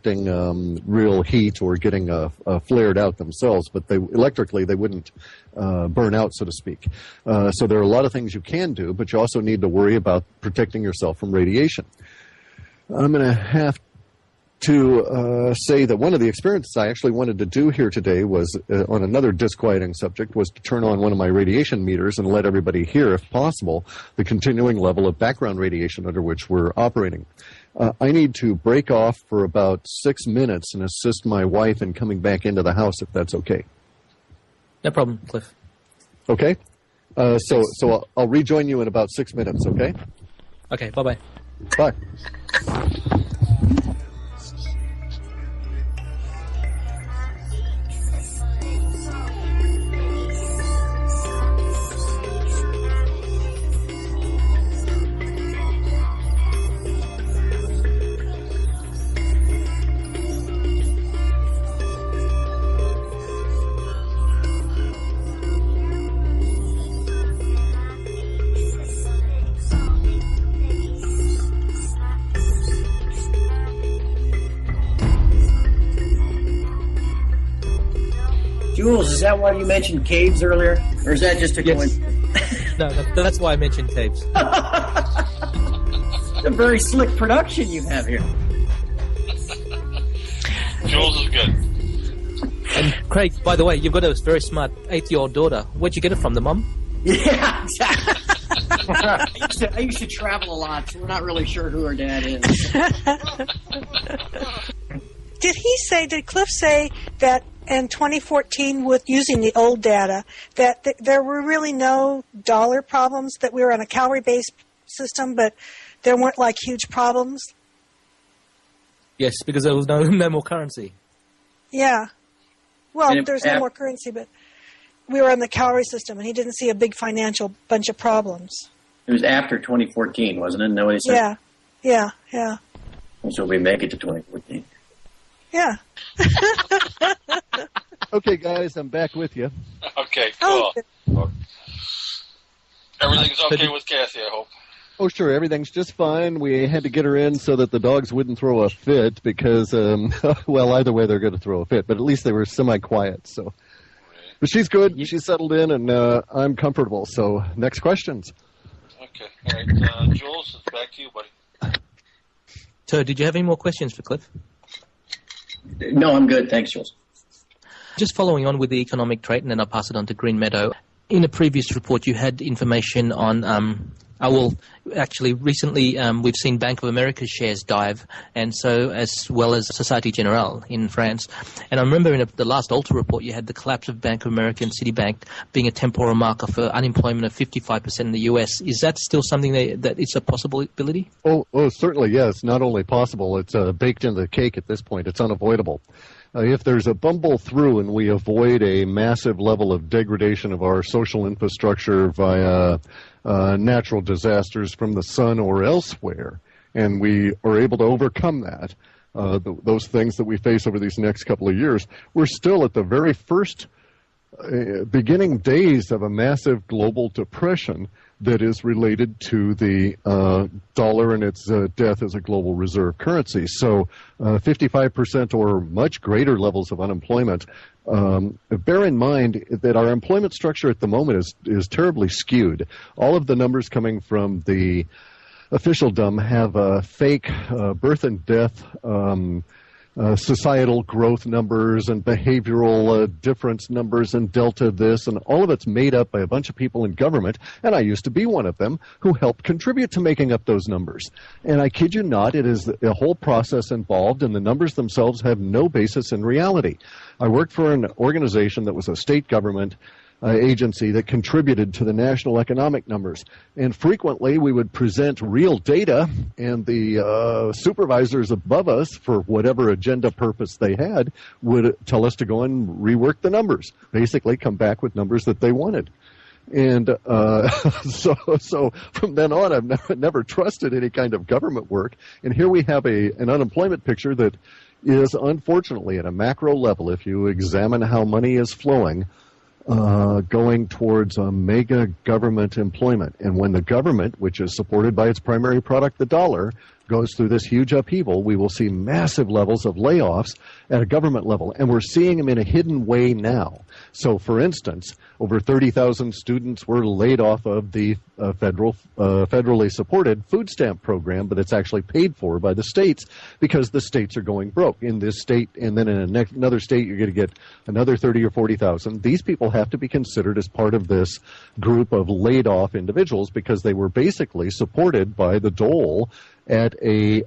conducting real heat or getting flared out themselves, but electrically they wouldn't burn out, so to speak. So there are a lot of things you can do, but you also need to worry about protecting yourself from radiation. I'm going to have to say that one of the experiments I actually wanted to do here today was on another disquieting subject, was to turn on one of my radiation meters and let everybody hear, if possible, the continuing level of background radiation under which we're operating. I need to break off for about 6 minutes and assist my wife in coming back into the house, if that's okay. No problem, Cliff. Okay? So I'll rejoin you in about 6 minutes, okay? Okay, bye-bye. Bye. Jules, is that why you mentioned caves earlier? Or is that just a coincidence? No, that's why I mentioned caves. It's a very slick production you have here. Jules is good. And Craig, by the way, you've got a very smart 8-year-old daughter. Where'd you get it from, the mum? Yeah, exactly. I used to travel a lot, so we're not really sure who her dad is. Did Cliff say that in 2014, with using the old data, that there were really no dollar problems, that we were on a calorie-based system, but there weren't like huge problems? Yes, because there was no more currency. Yeah. Well, there's no more currency, but we were on the calorie system, and he didn't see a big financial bunch of problems. It was after 2014, wasn't it? No, what he said? Yeah. So we make it to 2014. Yeah. Okay, guys, I'm back with you. Okay, cool. Oh. Everything's okay with Kathy, I hope. Oh, sure. Everything's just fine. We had to get her in so that the dogs wouldn't throw a fit because, well, either way they're going to throw a fit, but at least they were semi-quiet. So, right. But she's good. She's settled in, and I'm comfortable. So, next questions. Okay. All right. Jules, it's back to you, buddy. So, did you have any more questions for Cliff? No, I'm good. Thanks, Jules. Just following on with the economic trait, and then I'll pass it on to Green Meadow. In a previous report, you had information on actually, recently we've seen Bank of America shares dive, and so as well as Societe Generale in France. And I remember in the last Alta report, you had the collapse of Bank of America and Citibank being a temporal marker for unemployment of 55% in the U.S. Is that still something that is a possibility? Oh, certainly, yes. Not only possible, it's baked into the cake at this point. It's unavoidable. If there's a bumble through and we avoid a massive level of degradation of our social infrastructure via natural disasters from the sun or elsewhere, and we are able to overcome that, those things that we face over these next couple of years, we're still at the very first beginning days of a massive global depression that is related to the dollar and its death as a global reserve currency. So 55% or much greater levels of unemployment. Bear in mind that our employment structure at the moment is terribly skewed. All of the numbers coming from the officialdom have fake birth and death societal growth numbers and behavioral difference numbers and delta this, and all of it's made up by a bunch of people in government, and I used to be one of them, who helped contribute to making up those numbers. And I kid you not, it is a whole process involved, and the numbers themselves have no basis in reality. I worked for an organization that was a state government agency that contributed to the national economic numbers. And frequently we would present real data, and the supervisors above us, for whatever agenda purpose they had, would tell us to go and rework the numbers, basically come back with numbers that they wanted. And so from then on, I've never trusted any kind of government work. And here we have an unemployment picture that is, unfortunately, at a macro level, if you examine how money is flowing, going towards a mega government employment. And when the government, which is supported by its primary product, the dollar, goes through this huge upheaval, we will see massive levels of layoffs at a government level. And we're seeing them in a hidden way now. So, for instance, over 30,000 students were laid off of the federally supported food stamp program, but it's actually paid for by the states because the states are going broke. In this state, and then in another state, you're going to get another 30 or 40,000. These people have to be considered as part of this group of laid off individuals because they were basically supported by the dole at a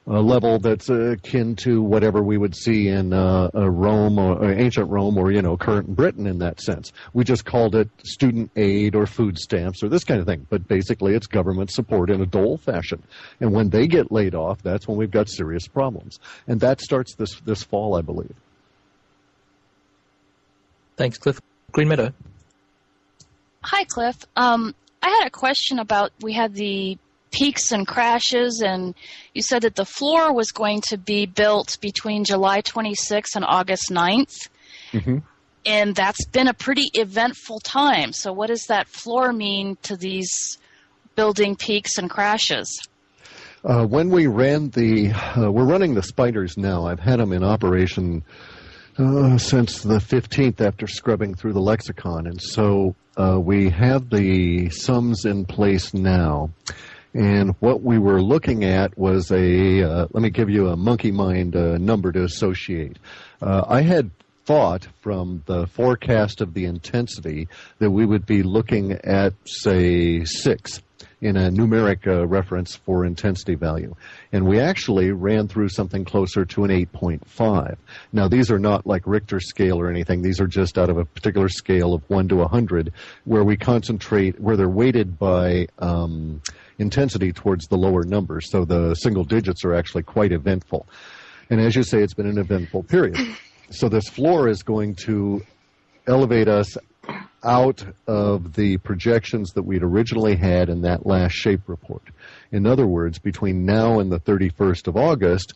level that's akin to whatever we would see in Rome or ancient Rome or, current Britain in that sense. We just called it student aid or food stamps or this kind of thing. But basically it's government support in a dole fashion. And when they get laid off, that's when we've got serious problems. And that starts this fall, I believe. Thanks, Cliff. Green Meadow. Hi, Cliff. I had a question about, we had the peaks and crashes, and you said that the floor was going to be built between July 26th and August 9th. Mm-hmm. And that's been a pretty eventful time. So what does that floor mean to these building peaks and crashes? When we ran we're running the spiders now. I've had them in operation since the 15th after scrubbing through the lexicon. And so we have the sums in place now. And what we were looking at was let me give you a monkey mind number to associate. I had thought from the forecast of the intensity that we would be looking at, say, 6 in a numeric reference for intensity value. And we actually ran through something closer to an 8.5. Now, these are not like Richter scale or anything. These are just out of a particular scale of 1 to 100 where we concentrate, where they're weighted by intensity towards the lower numbers. So the single digits are actually quite eventful. And as you say, it's been an eventful period. So this floor is going to elevate us out of the projections that we'd originally had in that last shape report. In other words, between now and the 31st of August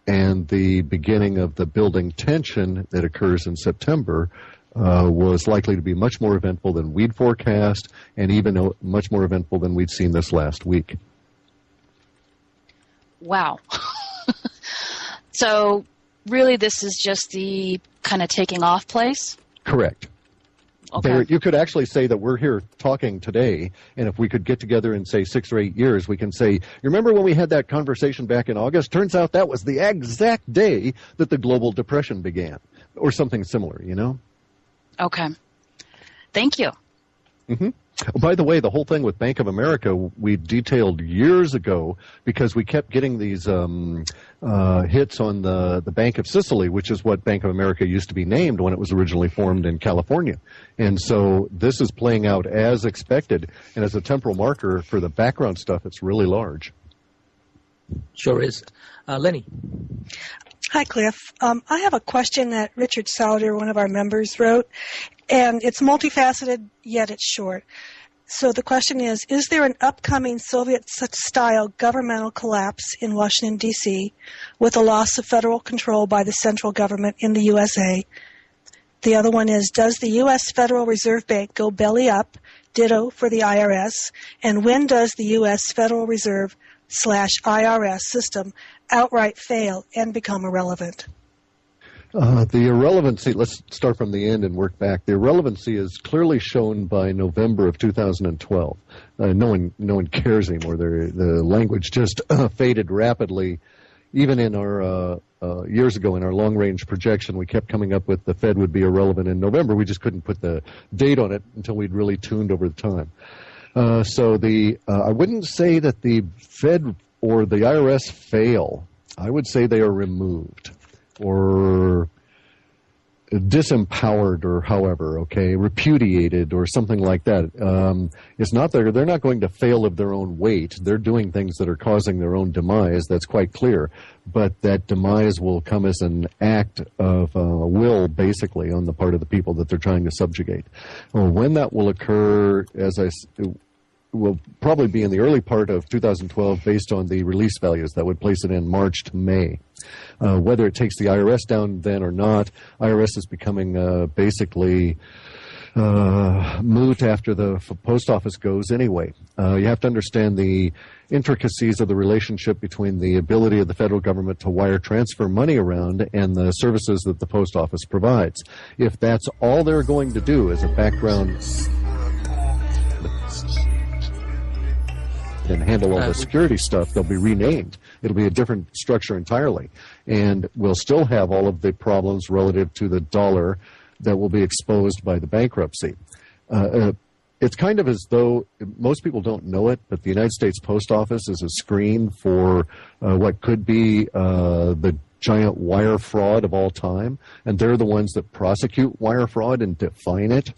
and the beginning of the building tension that occurs in September, was likely to be much more eventful than we'd forecast and even much more eventful than we'd seen this last week. Wow. So really this is just the kind of taking off place? Correct. Okay. You could actually say that we're here talking today, and if we could get together in, say, 6 or 8 years, we can say, you remember when we had that conversation back in August? Turns out that was the exact day that the global depression began, or something similar, Okay. Thank you. Mm-hmm. By the way, the whole thing with Bank of America we detailed years ago because we kept getting these hits on the Bank of Sicily, which is what Bank of America used to be named when it was originally formed in California. And so this is playing out as expected. And as a temporal marker for the background stuff, it's really large. Sure is. Lenny. Hi, Cliff. I have a question that Richard Sauter, one of our members, wrote, and it's multifaceted, yet it's short. So the question is there an upcoming Soviet-style governmental collapse in Washington, D.C., with a loss of federal control by the central government in the USA? The other one is, does the U.S. Federal Reserve Bank go belly up, ditto for the IRS, and when does the U.S. Federal Reserve /IRS system outright fail and become irrelevant? The irrelevancy, let's start from the end and work back. The irrelevancy is clearly shown by November of 2012. No one cares anymore. The language just faded rapidly. Even in our years ago in our long-range projection, we kept coming up with the Fed would be irrelevant in November. We just couldn't put the date on it until we'd really tuned over the time. So I wouldn't say that the Fed or the IRS fail. I would say they are removed or disempowered or however, repudiated or something like that. It's not they're not going to fail of their own weight. They're doing things that are causing their own demise. That's quite clear. But that demise will come as an act of will, basically, on the part of the people that they're trying to subjugate. Well, when that will occur, will probably be in the early part of 2012 based on the release values. That would place it in March to May. Whether it takes the IRS down then or not, IRS is becoming basically moot after the post office goes anyway. You have to understand the intricacies of the relationship between the ability of the federal government to wire transfer money around and the services that the post office provides. If that's all they're going to do as a background and handle all the security stuff, they'll be renamed. It'll be a different structure entirely. And we'll still have all of the problems relative to the dollar that will be exposed by the bankruptcy. It's kind of as though, most people don't know it, but the United States Post Office is a screen for what could be the giant wire fraud of all time, and they're the ones that prosecute wire fraud and define it.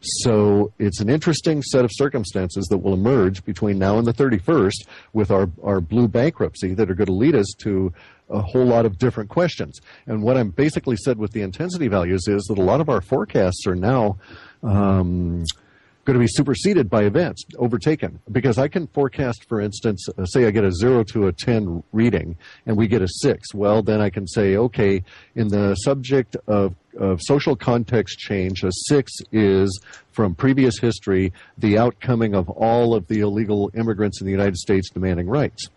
So it's an interesting set of circumstances that will emerge between now and the 31st with our blue bankruptcy that are going to lead us to a whole lot of different questions. And what I'm basically said with the intensity values is that a lot of our forecasts are now going to be superseded by events, overtaken. Because I can forecast, for instance, say I get a 0 to a 10 reading, and we get a 6. Well, then I can say, okay, in the subject of social context change, a 6 is, from previous history, the outcoming of all of the illegal immigrants in the United States demanding rights.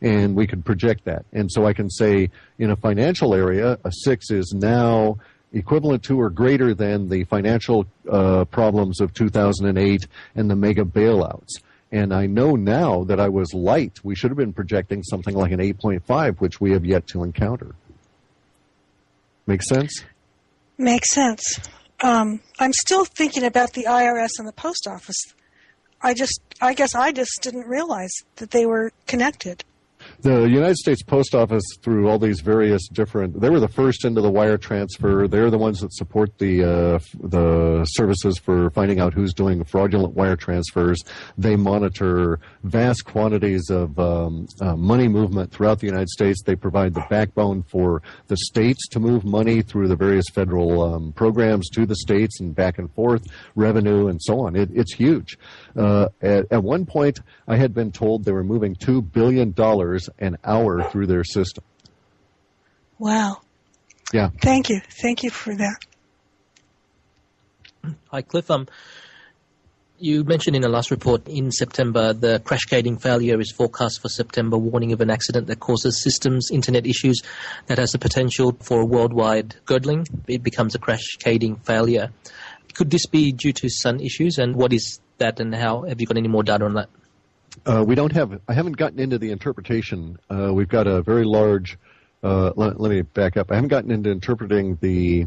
And we can project that. And so I can say, in a financial area, a 6 is now equivalent to or greater than the financial problems of 2008 and the mega bailouts. And I know now that I was light. We should have been projecting something like an 8.5, which we have yet to encounter. Make sense? Makes sense. I'm still thinking about the IRS and the post office. I guess I just didn't realize that they were connected. The United States Post Office, through all these various different, they were the first into the wire transfer. They're the ones that support the services for finding out who's doing fraudulent wire transfers. They monitor vast quantities of money movement throughout the United States. They provide the backbone for the states to move money through the various federal programs to the states and back and forth, revenue and so on. It's huge. At one point, I had been told they were moving $2 billion an hour through their system. Wow. Yeah. Thank you. Thank you for that. Hi, Cliff. You mentioned in the last report in September the cascading failure is forecast for September, warning of an accident that causes systems, internet issues that has the potential for a worldwide girdling. It becomes a cascading failure. Could this be due to sun issues, and what is that, and how have you got any more data on that? I haven't gotten into the interpretation. We've got a very large, let me back up. I haven't gotten into interpreting the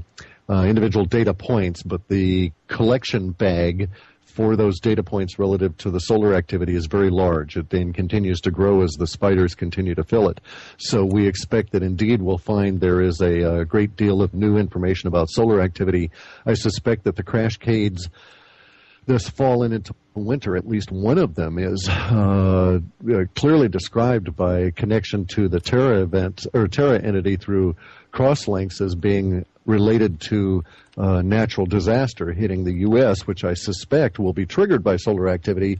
individual data points, but the collection bag for those data points relative to the solar activity is very large. It then continues to grow as the spiders continue to fill it. So we expect that indeed we'll find there is a great deal of new information about solar activity. I suspect that the cascades this fall and into winter, at least one of them is clearly described by connection to the Terra event or Terra entity through crosslinks as being related to natural disaster hitting the U.S., which I suspect will be triggered by solar activity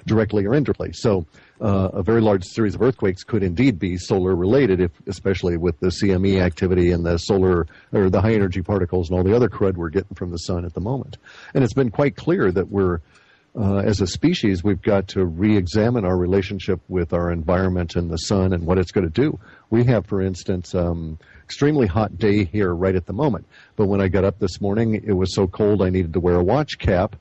directly or indirectly. So a very large series of earthquakes could indeed be solar related, especially with the CME activity and the solar or the high energy particles and all the other crud we're getting from the sun at the moment. And it's been quite clear that we're as a species, we've got to re-examine our relationship with our environment and the sun and what it's going to do. We have, for instance, extremely hot day here right at the moment. But when I got up this morning, it was so cold I needed to wear a watch cap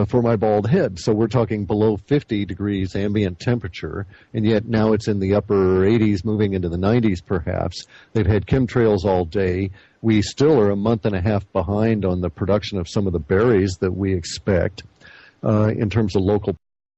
for my bald head. So we're talking below 50 degrees ambient temperature, and yet now it's in the upper 80s, moving into the 90s perhaps. They've had chemtrails all day. We still are a month and a half behind on the production of some of the berries that we expect in terms of local